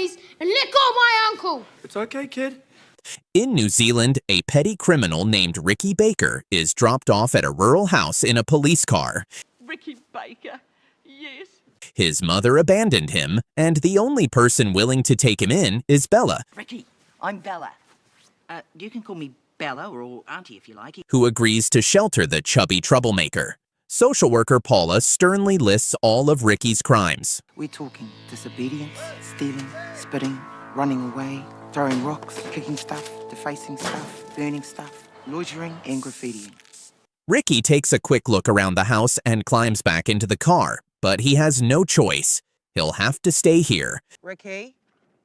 please, and let go of my uncle. It's okay, kid. In New Zealand, a petty criminal named Ricky Baker is dropped off at a rural house in a police car. Ricky Baker, yes. His mother abandoned him, and the only person willing to take him in is Bella, Ricky, I'm Bella. You can call me Bella or Auntie if you like. who agrees to shelter the chubby troublemaker. Social worker Paula sternly lists all of Ricky's crimes. We're talking disobedience, stealing, spitting, running away, throwing rocks, kicking stuff, defacing stuff, burning stuff, loitering and graffitiing. Ricky takes a quick look around the house and climbs back into the car, but he has no choice. He'll have to stay here. Ricky,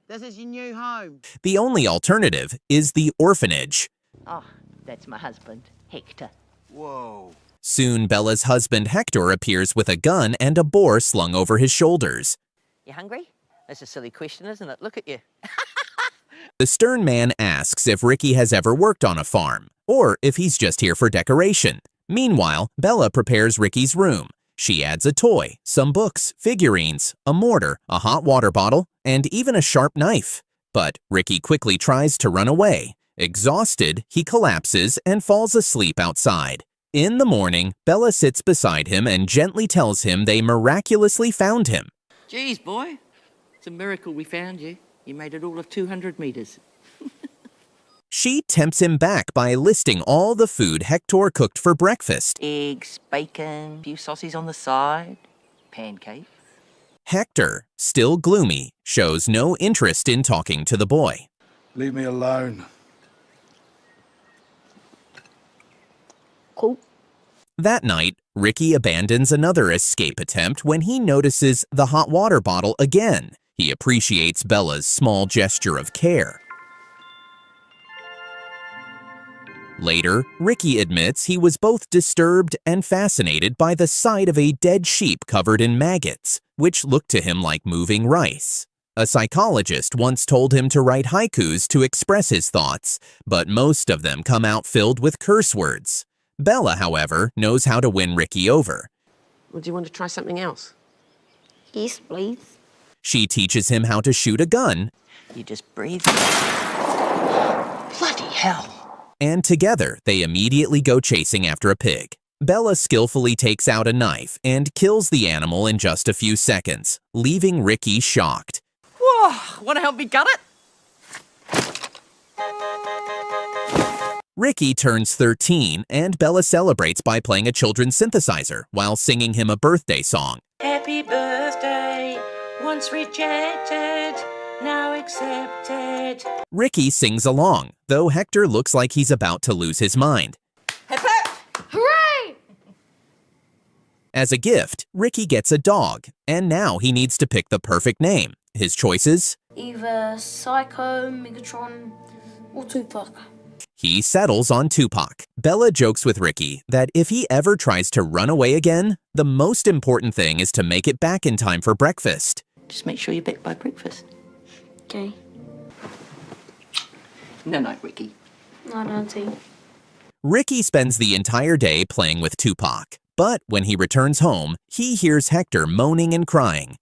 this is your new home. The only alternative is the orphanage. Oh, that's my husband, Hector. Whoa. Soon, Bella's husband Hector appears with a gun and a boar slung over his shoulders. You hungry? That's a silly question, isn't it? Look at you. The stern man asks if Ricky has ever worked on a farm, or if he's just here for decoration. Meanwhile, Bella prepares Ricky's room. She adds a toy, some books, figurines, a mortar, a hot water bottle, and even a sharp knife. But Ricky quickly tries to run away. Exhausted, he collapses and falls asleep outside. In the morning, Bella sits beside him and gently tells him they miraculously found him. Geez, boy. It's a miracle we found you. You made it all of 200 meters. She tempts him back by listing all the food Hector cooked for breakfast. Eggs, bacon, a few sausages on the side, pancakes. Hector, still gloomy, shows no interest in talking to the boy. Leave me alone. Cool. That night, Ricky abandons another escape attempt when he notices the hot water bottle again. He appreciates Bella's small gesture of care. Later, Ricky admits he was both disturbed and fascinated by the sight of a dead sheep covered in maggots, which looked to him like moving rice. A psychologist once told him to write haikus to express his thoughts, but most of them come out filled with curse words. Bella, however, knows how to win Ricky over. Would you want to try something else? Yes, please. She teaches him how to shoot a gun, You just breathe. Bloody hell. and together they immediately go chasing after a pig. Bella skillfully takes out a knife and kills the animal in just a few seconds, leaving Ricky shocked. Whoa, want to help me gut it? Ricky turns 13, and Bella celebrates by playing a children's synthesizer while singing him a birthday song. Happy birthday, once rejected, now accepted. Ricky sings along, though Hector looks like he's about to lose his mind. Hip hip! Hooray! As a gift, Ricky gets a dog, and now he needs to pick the perfect name. His choices? Either Psycho, Megatron, or Tupac. He settles on Tupac. Bella jokes with Ricky that if he ever tries to run away again, the most important thing is to make it back in time for breakfast. Just make sure you're back by breakfast. Okay. No, Ricky. Not auntie. Ricky spends the entire day playing with Tupac, but when he returns home, he hears Hector moaning and crying.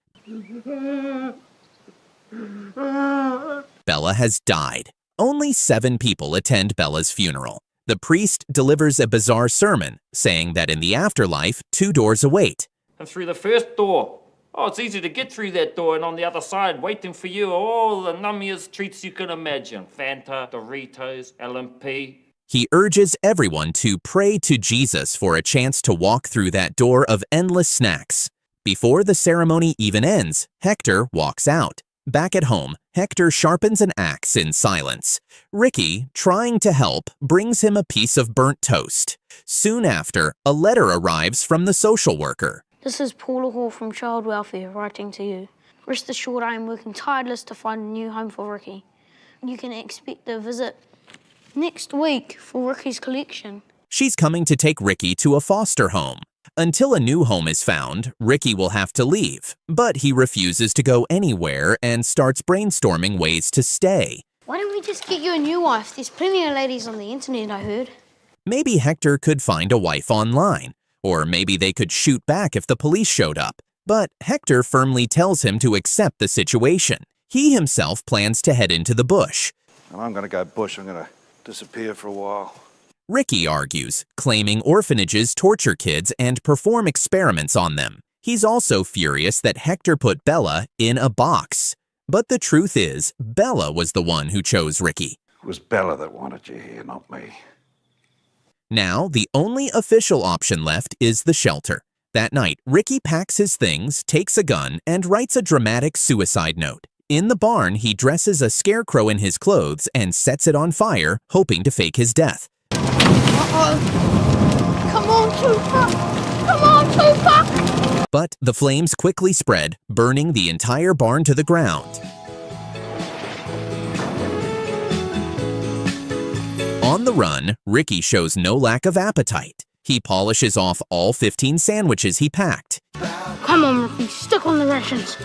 Bella has died. Only 7 people attend Bella's funeral. The priest delivers a bizarre sermon, saying that in the afterlife, 2 doors await. And through the first door. Oh, it's easy to get through that door, and on the other side, waiting for you, are all the nummiest treats you can imagine. Fanta, Doritos, LMP. He urges everyone to pray to Jesus for a chance to walk through that door of endless snacks. Before the ceremony even ends, Hector walks out. Back at home, Hector sharpens an axe in silence. Ricky, trying to help, brings him a piece of burnt toast. Soon after, a letter arrives from the social worker. This is Paula Hall from Child Welfare writing to you. Rest assured I am working tireless to find a new home for Ricky. You can expect a visit next week for Ricky's collection. She's coming to take Ricky to a foster home. Until a new home is found, Ricky will have to leave, but he refuses to go anywhere and starts brainstorming ways to stay. Why don't we just get you a new wife? There's plenty of ladies on the internet, I heard. Maybe Hector could find a wife online, or maybe they could shoot back if the police showed up. But Hector firmly tells him to accept the situation. He himself plans to head into the bush. And I'm gonna go bush. I'm gonna disappear for a while. Ricky argues, claiming orphanages torture kids and perform experiments on them. He's also furious that Hector put Bella in a box. But the truth is, Bella was the one who chose Ricky. It was Bella that wanted you here, not me. Now, the only official option left is the shelter. That night, Ricky packs his things, takes a gun, and writes a dramatic suicide note. In the barn, he dresses a scarecrow in his clothes and sets it on fire, hoping to fake his death. Uh-oh. Come on, Tupac! Come on, Tupac! But the flames quickly spread, burning the entire barn to the ground. On the run, Ricky shows no lack of appetite. He polishes off all 15 sandwiches he packed. Come on, Ricky, stick on the rations.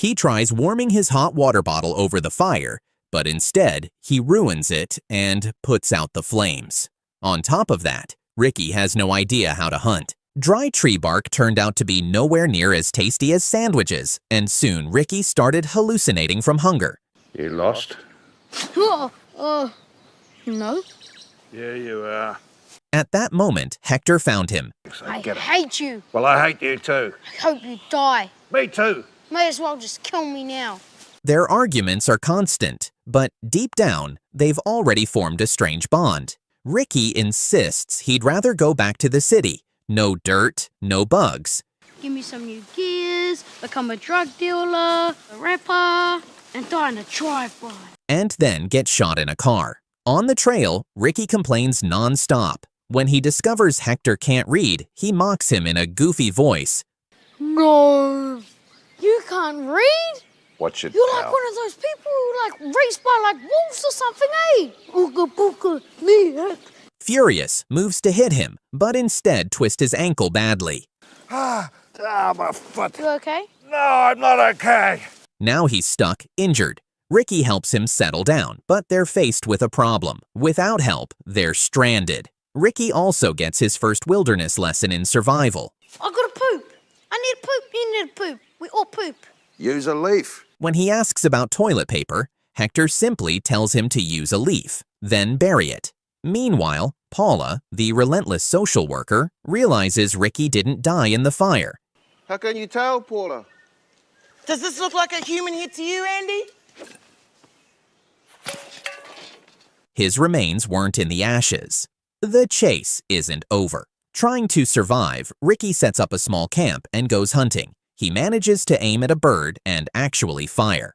He tries warming his hot water bottle over the fire, but instead, he ruins it and puts out the flames. On top of that, Ricky has no idea how to hunt. Dry tree bark turned out to be nowhere near as tasty as sandwiches, and soon Ricky started hallucinating from hunger. You lost? No. Yeah, you are. At that moment, Hector found him. I hate you. Well, I hate you too. I hope you die. Me too. May as well just kill me now. Their arguments are constant, but deep down, they've already formed a strange bond. Ricky insists he'd rather go back to the city. No dirt, no bugs. Give me some new gears, become a drug dealer, a rapper, and die in a drive-by. And then get shot in a car. On the trail, Ricky complains non-stop. When he discovers Hector can't read, he mocks him in a goofy voice. No, you can't read? What's your You're like one of those people who race by like wolves or something, eh? Ooga booga, me heck. Furious, moves to hit him, but instead twists his ankle badly. my foot. You okay? No, I'm not okay. Now he's stuck, injured. Ricky helps him settle down, but they're faced with a problem. Without help, they're stranded. Ricky also gets his first wilderness lesson in survival. I gotta poop. I need to poop. You need to poop. We all poop. Use a leaf. When he asks about toilet paper, Hector simply tells him to use a leaf, then bury it. Meanwhile, Paula, the relentless social worker, realizes Ricky didn't die in the fire. How can you tell, Paula? Does this look like a human hit to you, Andy? His remains weren't in the ashes. The chase isn't over. Trying to survive, Ricky sets up a small camp and goes hunting. He manages to aim at a bird and actually fire.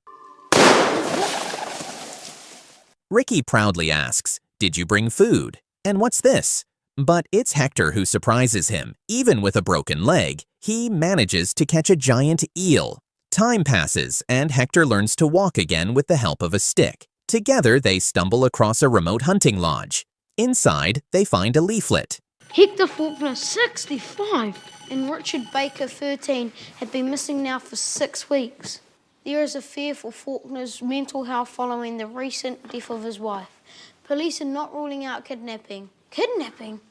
Ricky proudly asks, "Did you bring food? And what's this?" But it's Hector who surprises him. Even with a broken leg, he manages to catch a giant eel. Time passes, and Hector learns to walk again with the help of a stick. Together, they stumble across a remote hunting lodge. Inside, they find a leaflet. Hector Faulkner, 65, and Richard Baker, 13, have been missing now for 6 weeks. There is a fear for Faulkner's mental health following the recent death of his wife. Police are not ruling out kidnapping. Kidnapping?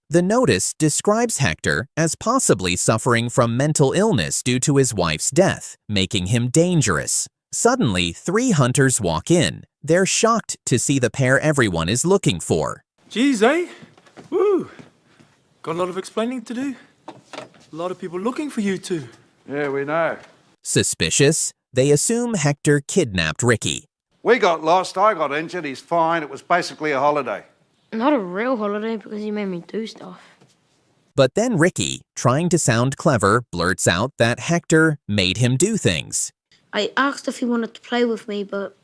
The notice describes Hector as possibly suffering from mental illness due to his wife's death, making him dangerous. Suddenly, 3 hunters walk in. They're shocked to see the pair everyone is looking for. Geez, eh? Woo! Got a lot of explaining to do. A lot of people looking for you two. Yeah, we know. Suspicious, they assume Hector kidnapped Ricky. We got lost. I got injured. He's fine. It was basically a holiday. Not a real holiday because he made me do stuff. But then Ricky, trying to sound clever, blurts out that Hector made him do things. I asked if he wanted to play with me, but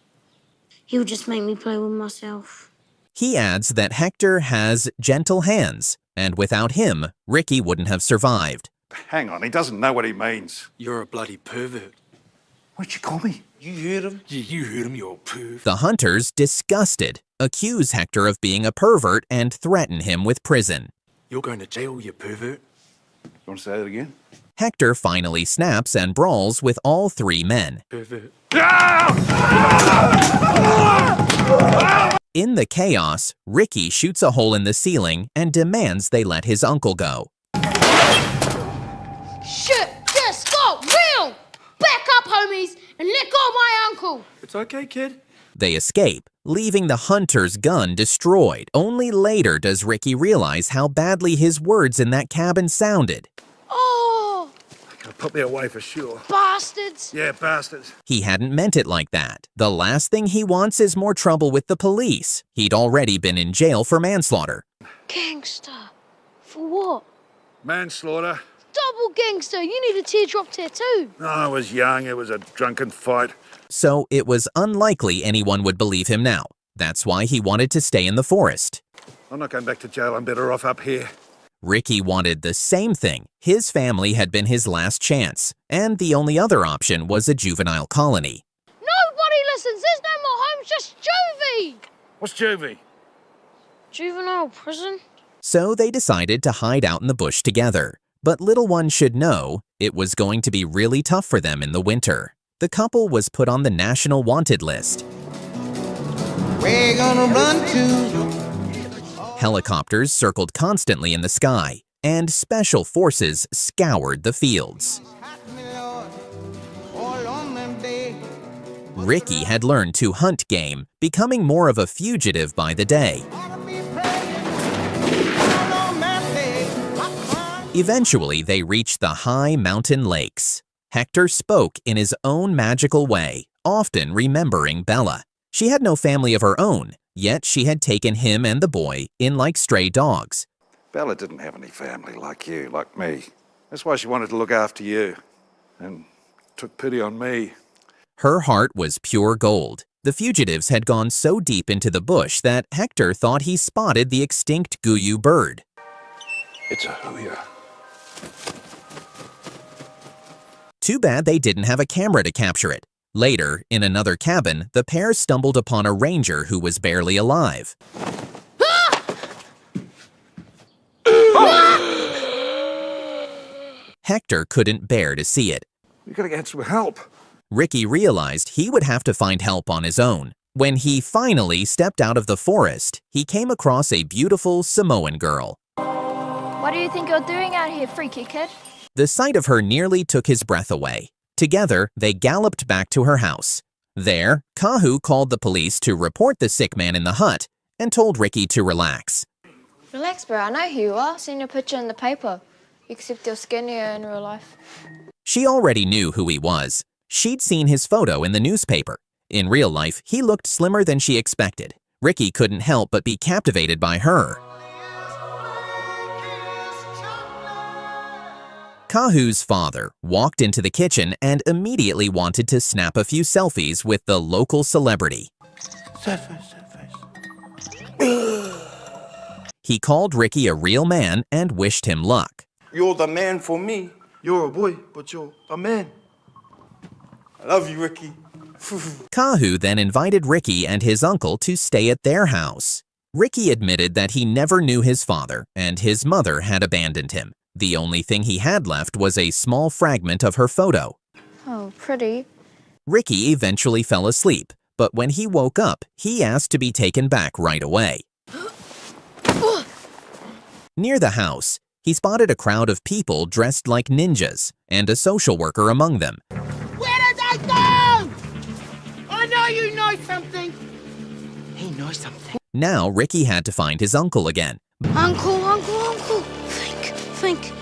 he would just make me play with myself. He adds that Hector has gentle hands, and without him, Ricky wouldn't have survived. Hang on. He doesn't know what he means. You're a bloody pervert. What'd you call me? You heard him? Yeah, you heard him, you old perv. The hunters, disgusted, accuse Hector of being a pervert and threaten him with prison. You're going to jail, you pervert. You want to say that again? Hector finally snaps and brawls with all 3 men. Pervert. In the chaos, Ricky shoots a hole in the ceiling and demands they let his uncle go. Shit just got real! Back up, homies, and let go of my uncle. It's okay, kid. They escape, leaving the hunter's gun destroyed. Only later does Ricky realize how badly his words in that cabin sounded. Oh, Gonna put me away for sure. bastards. Yeah, bastards. He hadn't meant it like that. The last thing he wants is more trouble with the police. He'd already been in jail for manslaughter. Gangster. For what? Manslaughter. Double gangster. You need a teardrop tattoo. No, I was young. It was a drunken fight. So it was unlikely anyone would believe him now. That's why he wanted to stay in the forest. I'm not going back to jail. I'm better off up here. Ricky wanted the same thing. His family had been his last chance, and the only other option was a juvenile colony. Nobody listens. There's no more homes, just juvie. What's juvie? Juvenile prison? So they decided to hide out in the bush together. But little one should know, it was going to be really tough for them in the winter. The couple was put on the national wanted list. We're gonna run to. Helicopters circled constantly in the sky, and special forces scoured the fields. Ricky had learned to hunt game, becoming more of a fugitive by the day. Eventually, they reached the high mountain lakes. Hector spoke in his own magical way, often remembering Bella. She had no family of her own, yet she had taken him and the boy in like stray dogs. Bella didn't have any family like you, like me. That's why she wanted to look after you and took pity on me. Her heart was pure gold. The fugitives had gone so deep into the bush that Hector thought he spotted the extinct Guyu bird. It's a hooyah. Too bad they didn't have a camera to capture it. Later, in another cabin, the pair stumbled upon a ranger who was barely alive. Hector couldn't bear to see it. You gotta get some help. Ricky realized he would have to find help on his own. When he finally stepped out of the forest, he came across a beautiful Samoan girl. What do you think you're doing out here, freaky kid? The sight of her nearly took his breath away. Together, they galloped back to her house. There, Kahu called the police to report the sick man in the hut and told Ricky to relax. Relax, bro. I know who you are. Seen your picture in the paper. Except you're skinnier in real life. She already knew who he was. She'd seen his photo in the newspaper. In real life, he looked slimmer than she expected. Ricky couldn't help but be captivated by her. Kahu's father walked into the kitchen and immediately wanted to snap a few selfies with the local celebrity. He called Ricky a real man and wished him luck. You're the man for me. You're a boy, but you're a man. I love you, Ricky. Kahu then invited Ricky and his uncle to stay at their house. Ricky admitted that he never knew his father and his mother had abandoned him. The only thing he had left was a small fragment of her photo. Oh, pretty. Ricky eventually fell asleep, but when he woke up, he asked to be taken back right away. Near the house, he spotted a crowd of people dressed like ninjas and a social worker among them. Where did they go? I know you know something. He knows something. Now Ricky had to find his uncle again. Uncle. Think.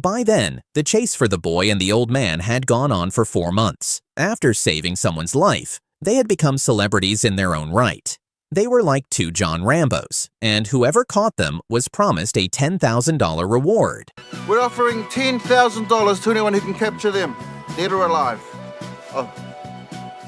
By then, the chase for the boy and the old man had gone on for 4 months. After saving someone's life, they had become celebrities in their own right. They were like 2 John Rambos, and whoever caught them was promised a $10,000 reward. We're offering $10,000 to anyone who can capture them, dead or alive. Oh,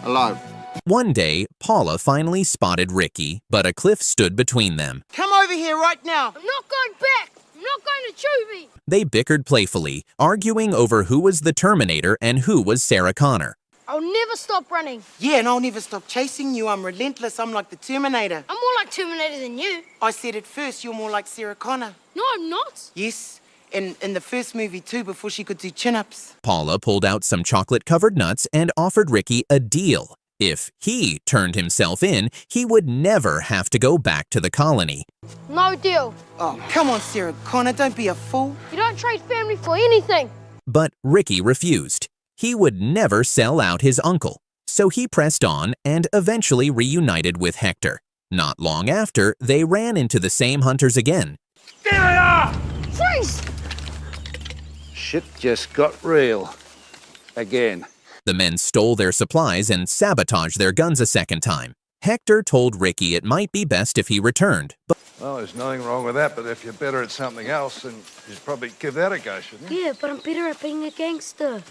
alive. One day, Paula finally spotted Ricky, but a cliff stood between them. Come over here right now. I'm not going back. I'm not going to juvie. They bickered playfully, arguing over who was the Terminator and who was Sarah Connor. I'll never stop running. Yeah, and I'll never stop chasing you. I'm relentless. I'm like the Terminator. I'm more like Terminator than you. I said it first. You're more like Sarah Connor. No, I'm not. Yes, in the first movie too, before she could do chin-ups. Paula pulled out some chocolate-covered nuts and offered Ricky a deal. If he turned himself in, he would never have to go back to the colony. No deal. Oh, come on, Sarah Connor. Don't be a fool. You don't trade family for anything. But Ricky refused. He would never sell out his uncle. So he pressed on and eventually reunited with Hector. Not long after, they ran into the same hunters again. Freeze! Shit just got real. Again. The men stole their supplies and sabotaged their guns a second time. Hector told Ricky it might be best if he returned, but Well, there's nothing wrong with that, but if you're better at something else, then you should probably give that a go, shouldn't you? Yeah, but I'm better at being a gangster.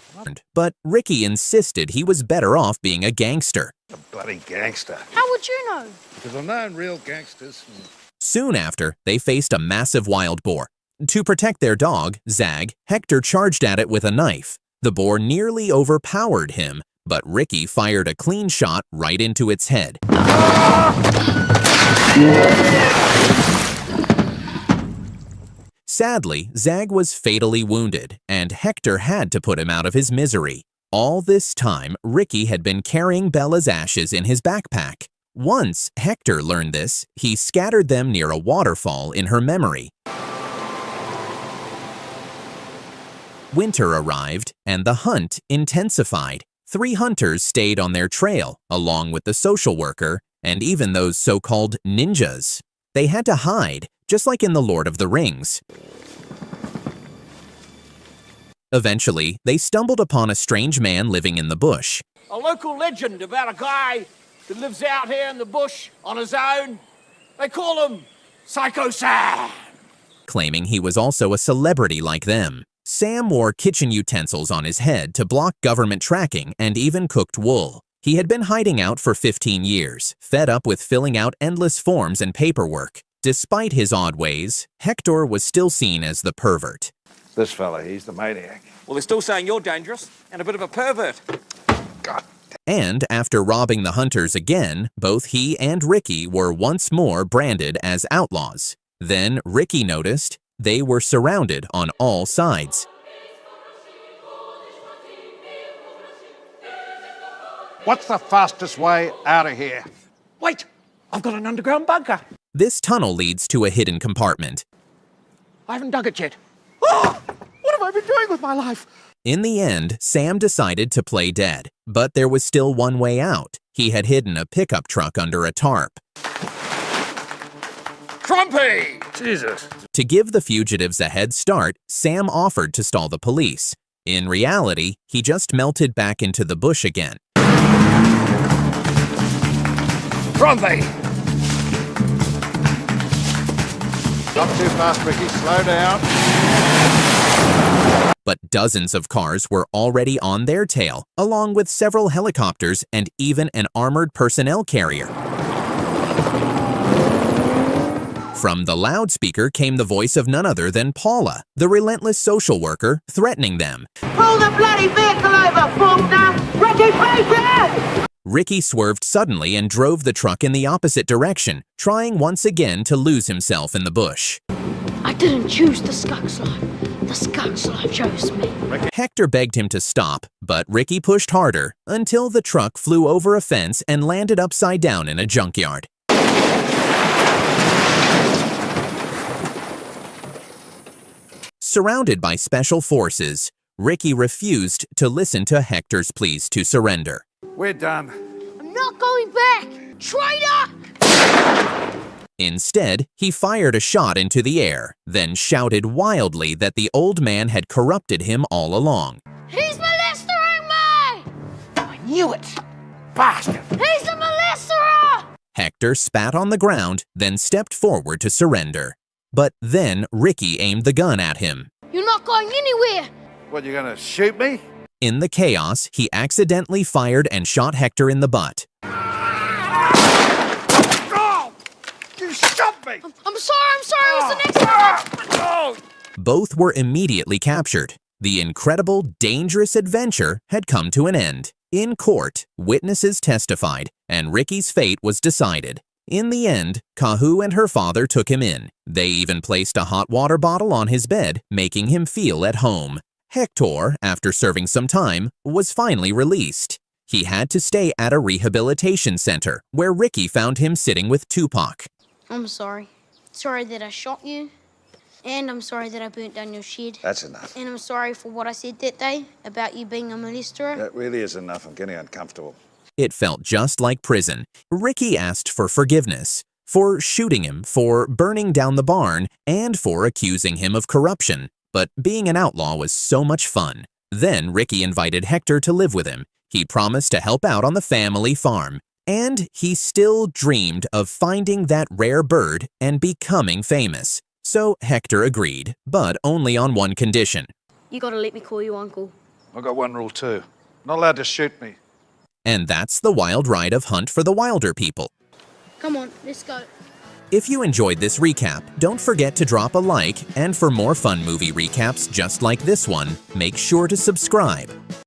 Ricky insisted he was better off being a gangster. A bloody gangster. How would you know? Because I've known real gangsters. Soon after, they faced a massive wild boar. To protect their dog, Zag, Hector charged at it with a knife. The boar nearly overpowered him, but Ricky fired a clean shot right into its head. Sadly, Zag was fatally wounded, and Hector had to put him out of his misery. All this time, Ricky had been carrying Bella's ashes in his backpack. Once Hector learned this, he scattered them near a waterfall in her memory. Winter arrived, and the hunt intensified. 3 hunters stayed on their trail, along with the social worker, and even those so-called ninjas. They had to hide, just like in The Lord of the Rings. Eventually, they stumbled upon a strange man living in the bush. A local legend about a guy that lives out here in the bush on his own. They call him Psycho Sam. Claiming he was also a celebrity like them. Sam wore kitchen utensils on his head to block government tracking and even cooked wool. He had been hiding out for 15 years, fed up with filling out endless forms and paperwork. Despite his odd ways, Hector was still seen as the pervert. This fella, he's the maniac. Well, they're still saying you're dangerous and a bit of a pervert. God. And after robbing the hunters again, both he and Ricky were once more branded as outlaws. Then Ricky noticed they were surrounded on all sides. What's the fastest way out of here? Wait, I've got an underground bunker. This tunnel leads to a hidden compartment. I haven't dug it yet. Oh, what have I been doing with my life? In the end, Sam decided to play dead, but there was still one way out. He had hidden a pickup truck under a tarp. Trumpy! Jesus. To give the fugitives a head start, Sam offered to stall the police. In reality, he just melted back into the bush again. Trumpy! Not too fast, Ricky. Slow down. But dozens of cars were already on their tail, along with several helicopters and even an armored personnel carrier. From the loudspeaker came the voice of none other than Paula, the relentless social worker, threatening them. Pull the bloody vehicle over, Faulkner! Ricky, face it! Ricky swerved suddenly and drove the truck in the opposite direction, trying once again to lose himself in the bush. I didn't choose the skunk's life. The skunk's life chose me. Hector begged him to stop, but Ricky pushed harder until the truck flew over a fence and landed upside down in a junkyard. Surrounded by special forces, Ricky refused to listen to Hector's pleas to surrender. We're done. I'm not going back! Traitor! Instead, he fired a shot into the air, then shouted wildly that the old man had corrupted him all along. He's molestering me! I knew it! Bastard! He's a molesterer! Hector spat on the ground, then stepped forward to surrender. But then Ricky aimed the gun at him. You're not going anywhere! What, you gonna shoot me? In the chaos, he accidentally fired and shot Hector in the butt. Oh! You shot me! I'm sorry, it was the next one! Oh! Both were immediately captured. The incredible, dangerous adventure had come to an end. In court, witnesses testified, and Ricky's fate was decided. In the end, Kahu and her father took him in. They even placed a hot water bottle on his bed, making him feel at home. Hector, after serving some time, was finally released. He had to stay at a rehabilitation center, where Ricky found him sitting with Tupac. I'm sorry. Sorry that I shot you. And I'm sorry that I burnt down your shed. That's enough. And I'm sorry for what I said that day about you being a molester. That really is enough. I'm getting uncomfortable. It felt just like prison. Ricky asked for forgiveness, for shooting him, for burning down the barn, and for accusing him of corruption. But being an outlaw was so much fun. Then Ricky invited Hector to live with him. He promised to help out on the family farm. And he still dreamed of finding that rare bird and becoming famous. So Hector agreed, but only on one condition. You gotta let me call you uncle. I've got one rule too. Not allowed to shoot me. And that's the wild ride of Hunt for the Wilder People. Come on, let's go. If you enjoyed this recap, don't forget to drop a like, and for more fun movie recaps just like this one, make sure to subscribe.